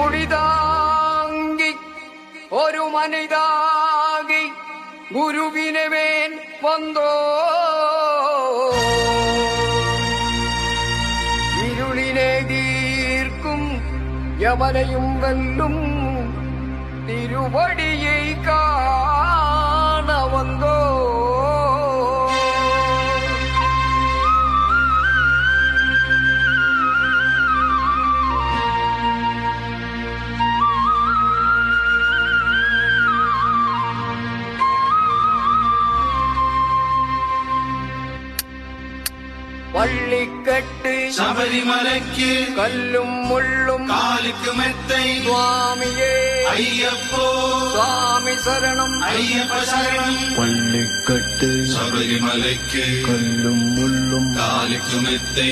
ഇരുളി താങ്ങി ഒരു മനിതാകി ഗുരുവിനെ വേൻ വന്നോ ഇരുളിനെ തീർക്കും യമനയും വെല്ലും തിരുവടിയെ കാണ വന്നോ പള്ളിക്കെട്ട് ശബരിമലയ്ക്ക് കല്ലും മുള്ളും കാലിക്ക് മെത്തൈ സ്വാമിയേ അയ്യപ്പോ സ്വാമി ശരണം അയ്യപ്പ ശരണം. പള്ളിക്കെട്ട് ശബരിമലയ്ക്ക് കല്ലും മുള്ളും കാലിക്ക് മെത്തൈ